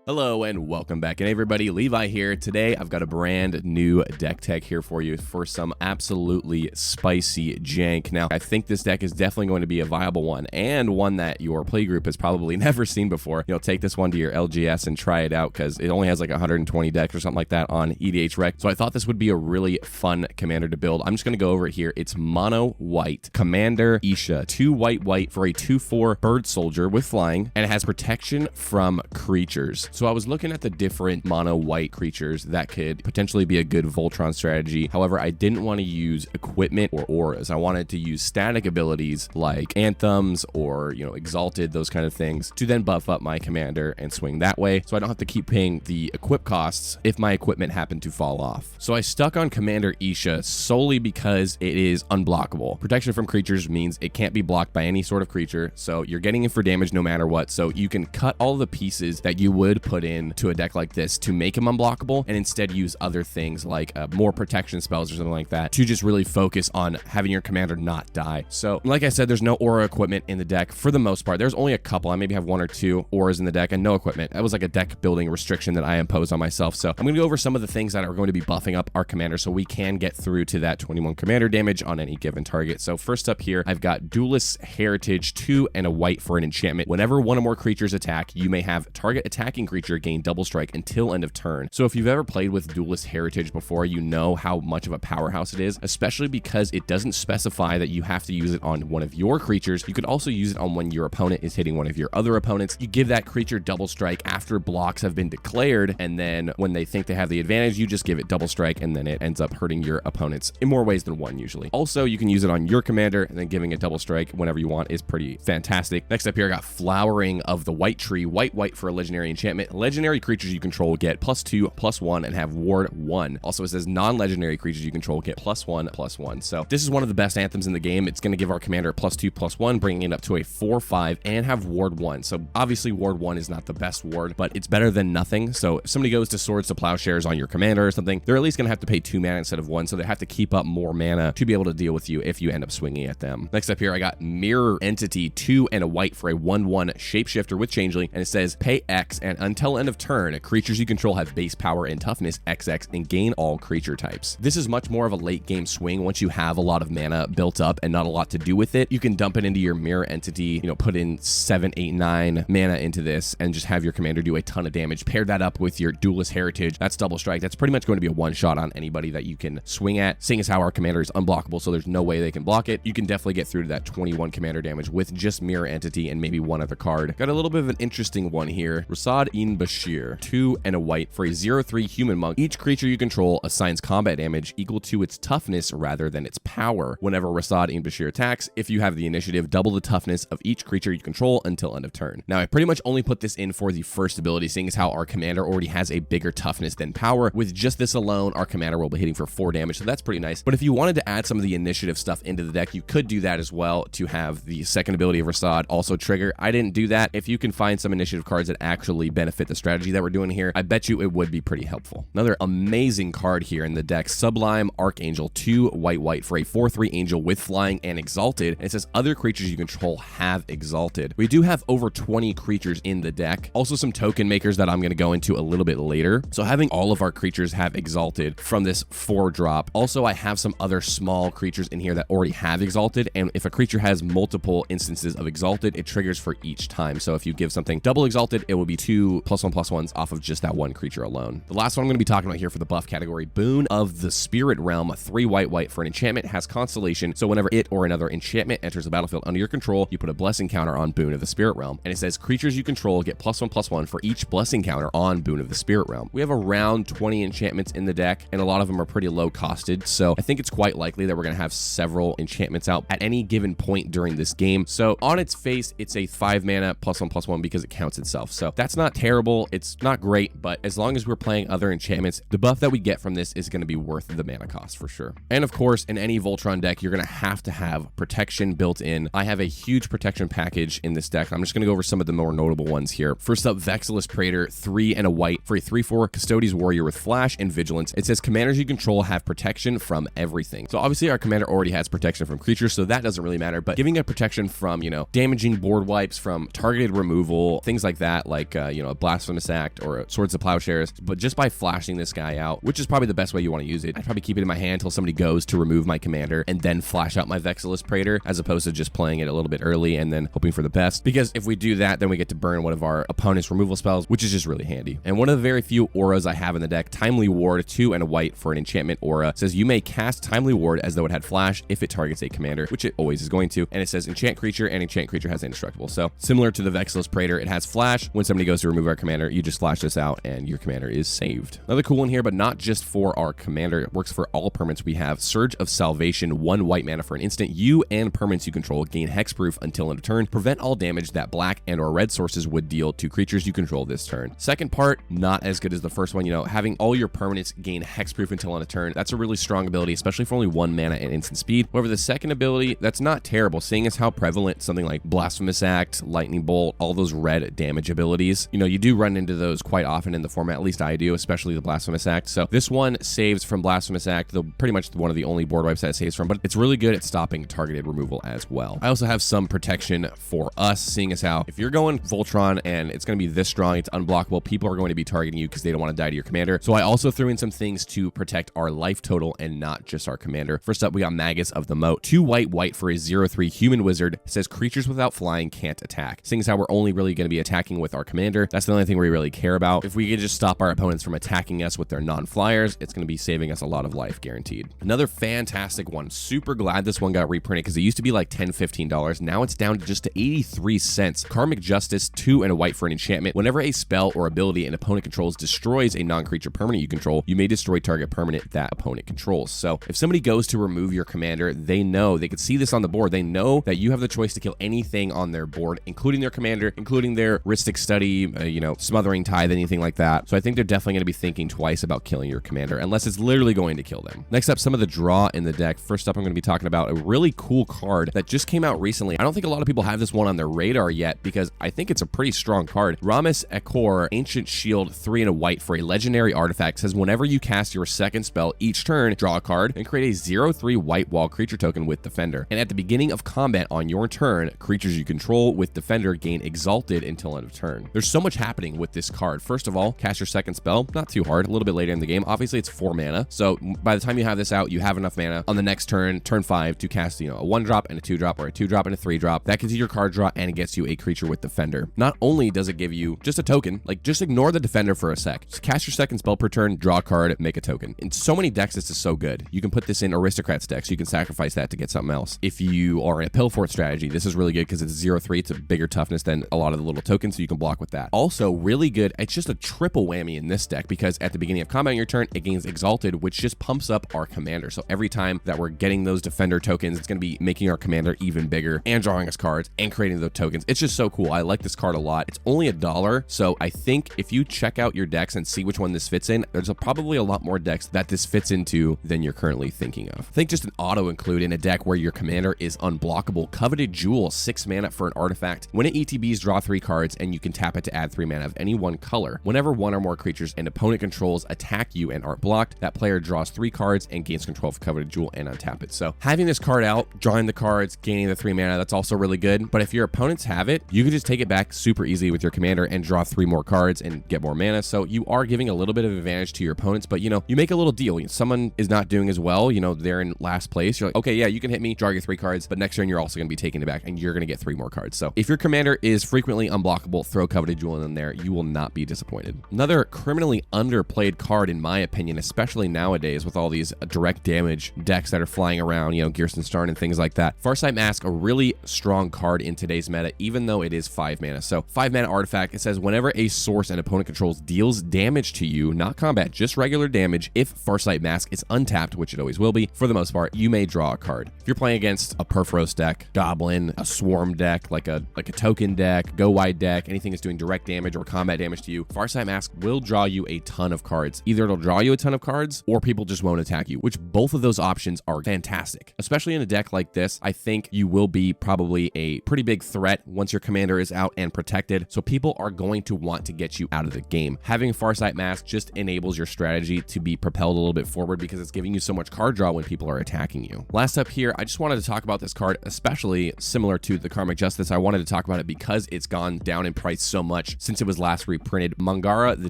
Hello and welcome back. And everybody, Levi here. Today I've got a brand new deck tech here for you for some absolutely spicy jank. Now, I think this deck is definitely going to be a viable one and one that your playgroup has probably never seen before. Take this one to your LGS and try it out because it only has like 120 decks or something like that on EDH Rec. So I thought this would be a really fun commander to build. I'm just going to go over it here. It's mono white Commander Isha, 2 white for a 2/4 bird soldier with flying, and it has protection from creatures. So I was looking at the different mono white creatures that could potentially be a good Voltron strategy. However, I didn't want to use equipment or auras. I wanted to use static abilities like anthems or, exalted, those kind of things to then buff up my commander and swing that way. So I don't have to keep paying the equip costs if my equipment happened to fall off. So I stuck on Commander Isha solely because it is unblockable. Protection from creatures means it can't be blocked by any sort of creature. So you're getting it for damage no matter what. So you can cut all the pieces that you would put in to a deck like this to make him unblockable and instead use other things like more protection spells or something like that to just really focus on having your commander not die. So like I said, there's no aura equipment in the deck for the most part. There's only a couple. I maybe have 1 or 2 auras in the deck and no equipment. That was like a deck building restriction that I imposed on myself. So I'm going to go over some of the things that are going to be buffing up our commander so we can get through to that 21 commander damage on any given target. So first up here, I've got Duelist Heritage, 2 and a white for an enchantment. Whenever one or more creatures attack, you may have target attacking creature gain double strike until end of turn. So if you've ever played with Duelist Heritage before, you know how much of a powerhouse it is, especially because it doesn't specify that you have to use it on one of your creatures. You could also use it on when your opponent is hitting one of your other opponents. You give that creature double strike after blocks have been declared, and then when they think they have the advantage, you just give it double strike, and then it ends up hurting your opponents in more ways than one usually. Also, you can use it on your commander, and then giving it double strike whenever you want is pretty fantastic. Next up here, I got Flowering of the White Tree, white for a legendary enchantment. Legendary creatures you control get +2/+1 and have ward 1. Also, it says non-legendary creatures you control get +1/+1. So this is one of the best anthems in the game. It's going to give our commander +2/+1, bringing it up to a 4/5 and have ward 1. So obviously ward 1 is not the best ward, but it's better than nothing. So if somebody goes to Swords to Plowshares on your commander or something, they're at least going to have to pay 2 mana instead of 1. So they have to keep up more mana to be able to deal with you if you end up swinging at them. Next up here, I got Mirror Entity, 2 and a white for a 1/1 shapeshifter with changeling, and it says pay X, and until end of turn, creatures you control have base power and toughness XX and gain all creature types. This is much more of a late game swing. Once you have a lot of mana built up and not a lot to do with it, you can dump it into your Mirror Entity, put in 7, 8, 9 mana into this and just have your commander do a ton of damage. Pair that up with your Duelist Heritage. That's double strike. That's pretty much going to be a one-shot on anybody that you can swing at. Seeing as how our commander is unblockable, so there's no way they can block it, you can definitely get through to that 21 commander damage with just Mirror Entity and maybe one other card. Got a little bit of an interesting one here. Rasad in Bashir, 2 and a white for a 0/3 human monk. Each creature you control assigns combat damage equal to its toughness rather than its power. Whenever Rasad in Bashir attacks, if you have the initiative, double the toughness of each creature you control until end of turn. Now, I pretty much only put this in for the first ability, seeing as how our commander already has a bigger toughness than power. With just this alone, our commander will be hitting for 4 damage, so that's pretty nice. But if you wanted to add some of the initiative stuff into the deck, you could do that as well to have the second ability of Rasad also trigger. I didn't do that. If you can find some initiative cards that actually benefit the strategy that we're doing here, I bet you it would be pretty helpful. Another amazing card here in the deck, Sublime Archangel, 2 white for a 4/3 angel with flying and exalted. And it says other creatures you control have exalted. We do have over 20 creatures in the deck. Also some token makers that I'm going to go into a little bit later. So having all of our creatures have exalted from this 4-drop. Also, I have some other small creatures in here that already have exalted. And if a creature has multiple instances of exalted, it triggers for each time. So if you give something double exalted, it will be 2 +1/+1s off of just that one creature alone. The last one I'm going to be talking about here for the buff category, Boon of the Spirit Realm, 3 white for an enchantment, has constellation. So whenever it or another enchantment enters the battlefield under your control, you put a blessing counter on Boon of the Spirit Realm. And it says creatures you control get +1/+1 for each blessing counter on Boon of the Spirit Realm. We have around 20 enchantments in the deck, and a lot of them are pretty low costed. So I think it's quite likely that we're going to have several enchantments out at any given point during this game. So on its face, it's a 5 mana +1/+1 because it counts itself. So that's not terrible. It's not great, but as long as we're playing other enchantments, the buff that we get from this is going to be worth the mana cost for sure. And of course, in any Voltron deck, you're going to have protection built in. I have a huge protection package in this deck. I'm just going to go over some of the more notable ones here. First up, Vexilus Praetor, 3 and a white for a 3/4 Custodes Warrior with flash and vigilance. It says commanders you control have protection from everything. So obviously our commander already has protection from creatures, so that doesn't really matter, but giving a protection from, damaging board wipes, from targeted removal, things like that, like, a a Blasphemous Act or a Swords of Plowshares, but just by flashing this guy out, which is probably the best way you want to use it, I'd probably keep it in my hand until somebody goes to remove my commander and then flash out my Vexillus Praetor, as opposed to just playing it a little bit early and then hoping for the best. Because if we do that, then we get to burn one of our opponent's removal spells, which is just really handy. And one of the very few auras I have in the deck, Timely Ward, 2 and a white for an enchantment aura, says you may cast Timely Ward as though it had flash if it targets a commander, which it always is going to. And it says enchant creature, and enchant creature has indestructible. So similar to the Vexillus Praetor, it has flash. When somebody goes to remove our commander, you just flash this out and your commander is saved. Another cool one here, but not just for our commander, it works for all permanents. We have Surge of Salvation, 1 white mana for an instant. You and permanents you control gain hexproof until end of turn. Prevent all damage that black and or red sources would deal to creatures you control this turn. Second part, not as good as the first one. You know, having all your permanents gain hexproof until end of turn, that's a really strong ability, especially for only 1 mana and instant speed. However, the second ability, that's not terrible, seeing as how prevalent something like Blasphemous Act, Lightning Bolt, all those red damage abilities, you know, you do run into those quite often in the format, at least I do, especially the Blasphemous Act. So this one saves from Blasphemous Act, though pretty much one of the only board wipes that it saves from, but it's really good at stopping targeted removal as well. I also have some protection for us, seeing as how if you're going Voltron and it's going to be this strong, it's unblockable, people are going to be targeting you because they don't want to die to your commander. So I also threw in some things to protect our life total and not just our commander. First up, we got Magus of the Moat. 2 white for a 0/3 human wizard. It says creatures without flying can't attack. Seeing as how we're only really going to be attacking with our commander, that's the only thing we really care about. If we can just stop our opponents from attacking us with their non-flyers, it's going to be saving us a lot of life, guaranteed. Another fantastic one. Super glad this one got reprinted because it used to be like $10, $15. Now it's down to just to 83 cents. Karmic Justice, 2 and a white for an enchantment. Whenever a spell or ability an opponent controls destroys a non-creature permanent you control, you may destroy target permanent that opponent controls. So if somebody goes to remove your commander, they know, they could see this on the board, they know that you have the choice to kill anything on their board, including their commander, including their Rhystic Study, Smothering Tithe, anything like that. So I think they're definitely going to be thinking twice about killing your commander, unless it's literally going to kill them. Next up, some of the draw in the deck. First up, I'm going to be talking about a really cool card that just came out recently. I don't think a lot of people have this one on their radar yet because I think it's a pretty strong card. Ramus Ekor, Ancient Shield, 3 and a white for a legendary artifact, says whenever you cast your second spell each turn, draw a card and create a 0/3 white wall creature token with Defender. And at the beginning of combat on your turn, creatures you control with Defender gain Exalted until end of turn. There's so much happening with this card. First of all, cast your second spell, not too hard, a little bit later in the game. Obviously, it's 4 mana, so by the time you have this out, you have enough mana on the next turn, turn 5, to cast, a 1-drop and a 2-drop, or a 2-drop and a 3-drop. That gives you your card draw, and it gets you a creature with Defender. Not only does it give you just a token, like just ignore the Defender for a sec. Just cast your second spell per turn, draw a card, make a token. In so many decks, this is so good. You can put this in Aristocrats decks, so you can sacrifice that to get something else. If you are in a Pilfort strategy, this is really good because it's 0/3. It's a bigger toughness than a lot of the little tokens, so you can block with that. Also, really good, it's just a triple whammy in this deck because at the beginning of combat on your turn, it gains Exalted, which just pumps up our commander. So every time that we're getting those Defender tokens, it's going to be making our commander even bigger and drawing us cards and creating those tokens. It's just so cool. I like this card a lot. It's only $1, so I think if you check out your decks and see which one this fits in, there's probably a lot more decks that this fits into than you're currently thinking of. Think just an auto include in a deck where your commander is unblockable. Coveted Jewel, 6 mana for an artifact. When it ETBs, draw 3 cards and you can tap it to add 3 mana of any one color. Whenever one or more creatures an opponent controls attack you and aren't blocked, that player draws 3 cards and gains control of Coveted Jewel and untap it. So having this card out, drawing the cards, gaining the 3 mana, that's also really good. But if your opponents have it, you can just take it back super easy with your commander and draw 3 more cards and get more mana. So you are giving a little bit of advantage to your opponents, but you make a little deal. Someone is not doing as well, they're in last place. You're like, okay, yeah, you can hit me, draw your 3 cards, but next turn you're also going to be taking it back and you're going to get 3 more cards. So if your commander is frequently unblockable, throw Coveted Jewel in there. You will not be disappointed. Another criminally underplayed card, in my opinion, especially nowadays with all these direct damage decks that are flying around, Gearston Starn and things like that. Farsight Mask, a really strong card in today's meta, even though it is 5 mana. So 5 mana artifact, it says whenever a source an opponent controls deals damage to you, not combat, just regular damage, if Farsight Mask is untapped, which it always will be, for the most part, you may draw a card. If you're playing against a Purphoros deck, Goblin, a Swarm deck, like a token deck, go wide deck, anything that's doing direct damage or combat damage to you, Farsight Mask will draw you a ton of cards. Either it'll draw you a ton of cards or people just won't attack you, which both of those options are fantastic. Especially in a deck like this, I think you will be probably a pretty big threat once your commander is out and protected, so people are going to want to get you out of the game. Having Farsight Mask just enables your strategy to be propelled a little bit forward because it's giving you so much card draw when people are attacking you. Last up here, I just wanted to talk about this card, especially similar to the Karmic Justice. I wanted to talk about it because it's gone down in price so much since it was last reprinted. Mangara the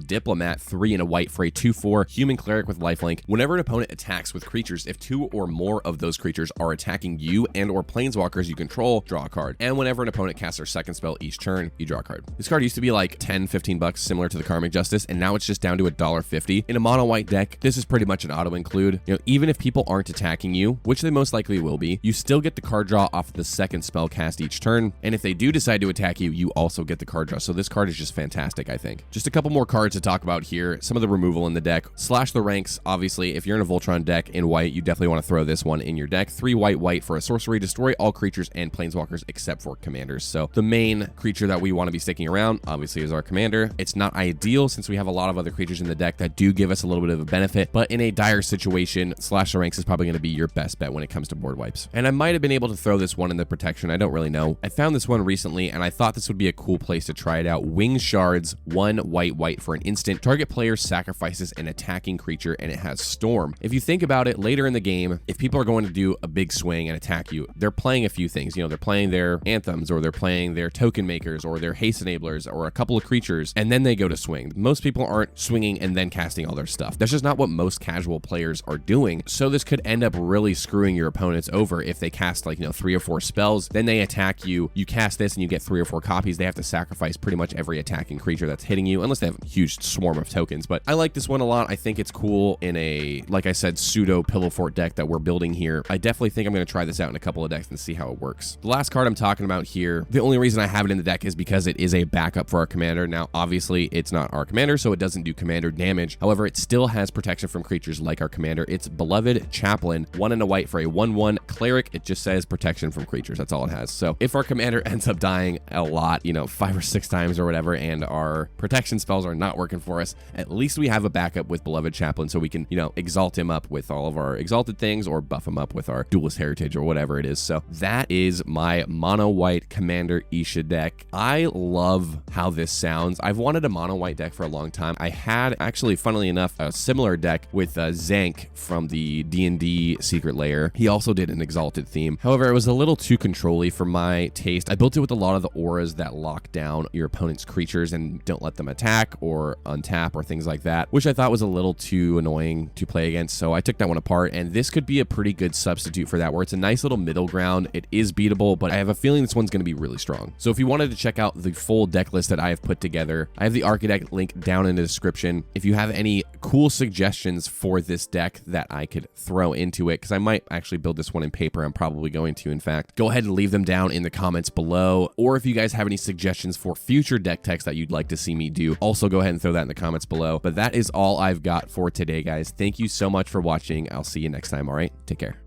Diplomat, 3 and a white for a 2/4 human cleric with lifelink. Whenever an opponent attacks with creatures, if 2 or more of those creatures are attacking you and or planeswalkers you control, draw a card. And whenever an opponent casts their second spell each turn, you draw a card. This card used to be like 10-15 bucks, similar to the Karmic Justice, and now it's just down to $1.50. In a mono white deck, this is pretty much an auto include. Even if people aren't attacking you, which they most likely will be, you still get the card draw off the second spell cast each turn. And if they do decide to attack you, you also get the card draw. So this card is just fantastic, I think. Just a couple more cards to talk about here. Some of the removal in the deck. Slash the Ranks. Obviously, if you're in a Voltron deck in white, you definitely want to throw this one in your deck. 3 white for a sorcery. Destroy all creatures and planeswalkers except for commanders. So the main creature that we want to be sticking around, obviously, is our commander. It's not ideal since we have a lot of other creatures in the deck that do give us a little bit of a benefit, but in a dire situation, Slash the Ranks is probably going to be your best bet when it comes to board wipes. And I might have been able to throw this one in the protection. I don't really know. I found this one recently, and I thought this would be a cool place to try it out. Wing Shards, 1 white for an instant. Target player sacrifices an attacking creature, and it has Storm. If you think about it, later in the game, if people are going to do a big swing and attack you, they're playing a few things. They're playing their anthems, or they're playing their token makers, or their haste enablers, or a couple of creatures, and then they go to swing. Most people aren't swinging and then casting all their stuff. That's just not what most casual players are doing. So this could end up really screwing your opponents over if they cast 3 or 4 spells, then they attack you, you cast this and you get 3 or 4 copies. They have to sacrifice pretty much every attacking creature that's hitting you, unless they have a huge swarm of tokens. But I like this one a lot. I think it's cool in a, like I said, pseudo Pillow Fort deck that we're building here. I definitely think I'm going to try this out in a couple of decks and see how it works. The last card I'm talking about here, the only reason I have it in the deck is because it is a backup for our commander. Now, obviously, it's not our commander, so it doesn't do commander damage. However, it still has protection from creatures like our commander. It's Beloved Chaplain, 1 and a white for a 1/1 cleric. It just says protection from creatures. That's all it has. So if our commander ends up dying a lot, 5 or 6 times or whatever, and our protection spells are not working for us, at least we have a backup with Beloved Chaplain, so we can, exalt him up with all of our exalted things, or buff him up with our Duelist Heritage or whatever it is. So that is my mono white Commander Isha deck. I love how this sounds. I've wanted a mono white deck for a long time. I had actually, funnily enough, a similar deck with Zank from the D&D Secret Lair. He also did an exalted theme. However, it was a little too control-y for my taste. I built it with a lot of the auras that lock down your opponent's creatures and don't let them attack or untap or things like that, which I thought was a little too annoying to play against. So I took that one apart, and this could be a pretty good substitute for that, where it's a nice little middle ground. It is beatable, but I have a feeling this one's going to be really strong. So if you wanted to check out the full deck list that I have put together, I have the Architect link down in the description. If you have any cool suggestions for this deck that I could throw into it, because I might actually build this one in paper, I'm probably going to, in fact, go ahead and leave them down in the comments below. Or if you guys have any suggestions for future deck techs that you'd like to see me do, also go ahead and throw that in the comments below. But that is all I've got for today, guys. Thank you so much for watching. I'll see you next time. All right, take care.